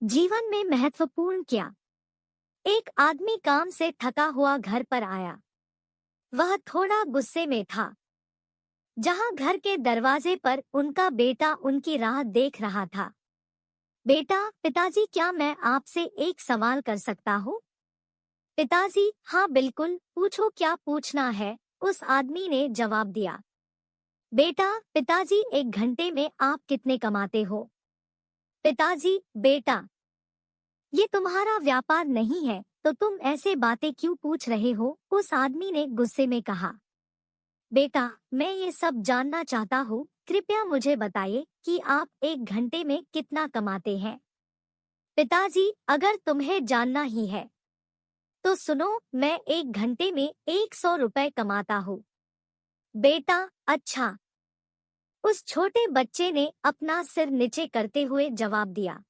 जीवन में महत्वपूर्ण क्या। एक आदमी काम से थका हुआ घर पर आया। वह थोड़ा गुस्से में था। जहां घर के दरवाजे पर उनका बेटा उनकी राह देख रहा था। बेटा, पिताजी, क्या मैं आपसे एक सवाल कर सकता हूँ? पिताजी: हाँ बिल्कुल, पूछो, क्या पूछना है? उस आदमी ने जवाब दिया। बेटा: पिताजी, एक घंटे में आप कितने कमाते हो? पिताजी: बेटा, ये तुम्हारा व्यापार नहीं है, तो तुम ऐसे बातें क्यों पूछ रहे हो? उस आदमी ने गुस्से में कहा। बेटा, मैं ये सब जानना चाहता हूँ, कृपया मुझे बताइए कि आप एक घंटे में कितना कमाते हैं। पिताजी: अगर तुम्हें जानना ही है तो सुनो, मैं एक घंटे में 100 रुपए कमाता हूँ। बेटा: अच्छा। उस छोटे बच्चे ने अपना सिर नीचे करते हुए जवाब दिया।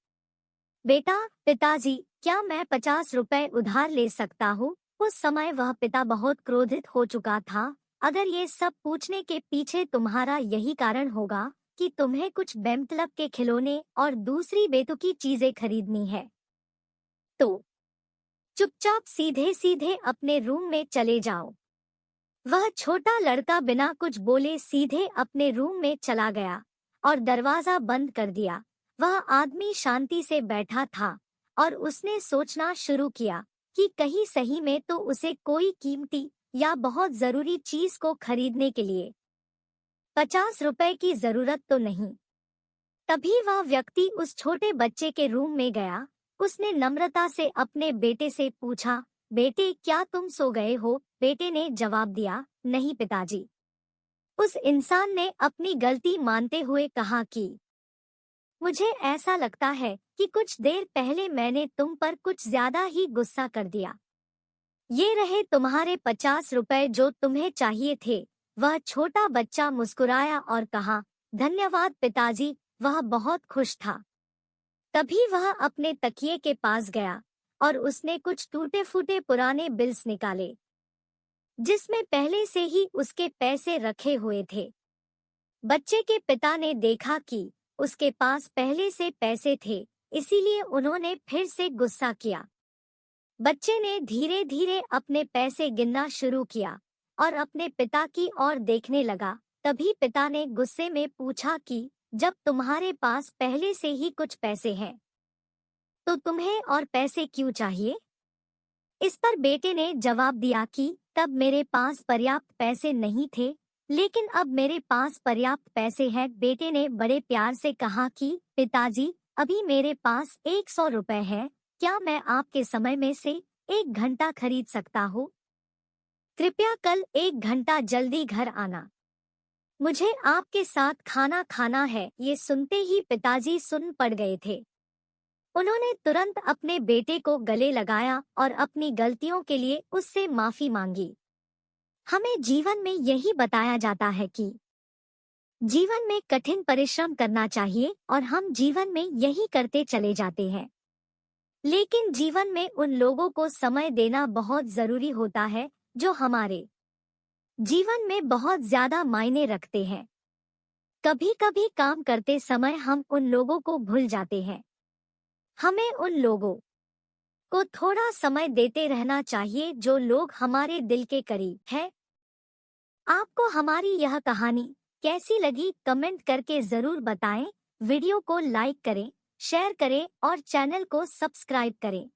बेटा, पिताजी, क्या मैं 50 रुपए उधार ले सकता हूँ? उस समय वह पिता बहुत क्रोधित हो चुका था। अगर ये सब पूछने के पीछे तुम्हारा यही कारण होगा कि तुम्हें कुछ बेमतलब के खिलौने और दूसरी बेतुकी चीजें खरीदनी है, तो चुपचाप सीधे सीधे अपने रूम में चले जाओ। वह छोटा लड़का बिना कुछ बोले सीधे अपने रूम में चला गया और दरवाजा बंद कर दिया। वह आदमी शांति से बैठा था और उसने सोचना शुरू किया कि कहीं सही में तो उसे कोई कीमती या बहुत जरूरी चीज को खरीदने के लिए 50 रुपए की जरूरत तो नहीं। तभी वह व्यक्ति उस छोटे बच्चे के रूम में गया। उसने नम्रता से अपने बेटे से पूछा, बेटे, क्या तुम सो गए हो? बेटे ने जवाब दिया, नहीं पिताजी। उस इंसान ने अपनी गलती मानते हुए कहा कि मुझे ऐसा लगता है कि कुछ देर पहले मैंने तुम पर कुछ ज्यादा ही गुस्सा कर दिया। ये रहे तुम्हारे 50 रुपए जो तुम्हें चाहिए थे। वह छोटा बच्चा मुस्कुराया और कहा, धन्यवाद पिताजी। वह बहुत खुश था। तभी वह अपने तकिए के पास गया और उसने कुछ टूटे फूटे पुराने बिल्स निकाले जिसमें पहले से ही उसके पैसे रखे हुए थे। बच्चे के पिता ने देखा कि उसके पास पहले से पैसे थे, इसीलिए उन्होंने फिर से गुस्सा किया। बच्चे ने धीरे धीरे अपने पैसे गिनना शुरू किया और अपने पिता की ओर देखने लगा। तभी पिता ने गुस्से में पूछा कि जब तुम्हारे पास पहले से ही कुछ पैसे हैं, तो तुम्हें और पैसे क्यों चाहिए? इस पर बेटे ने जवाब दिया कि तब मेरे पास पर्याप्त पैसे नहीं थे, लेकिन अब मेरे पास पर्याप्त पैसे हैं। बेटे ने बड़े प्यार से कहा कि पिताजी, अभी मेरे पास 100 रुपए हैं। क्या मैं आपके समय में से 1 घंटा खरीद सकता हूँ? कृपया कल 1 घंटा जल्दी घर आना। मुझे आपके साथ खाना खाना है। ये सुनते ही पिताजी सुन पड़ गए थे। उन्होंने तुरंत अपने बेटे को गले लगाया और अपनी गलतियों के लिए उससे माफी मांगी। हमें जीवन में यही बताया जाता है कि जीवन में कठिन परिश्रम करना चाहिए और हम जीवन में यही करते चले जाते हैं। लेकिन जीवन में उन लोगों को समय देना बहुत जरूरी होता है जो हमारे जीवन में बहुत ज्यादा मायने रखते हैं। कभी कभी काम करते समय हम उन लोगों को भूल जाते हैं। हमें उन लोगों को थोड़ा समय देते रहना चाहिए जो लोग हमारे दिल के करीब हैं। आपको हमारी यह कहानी कैसी लगी कमेंट करके जरूर बताएं। वीडियो को लाइक करें, शेयर करें और चैनल को सब्सक्राइब करें।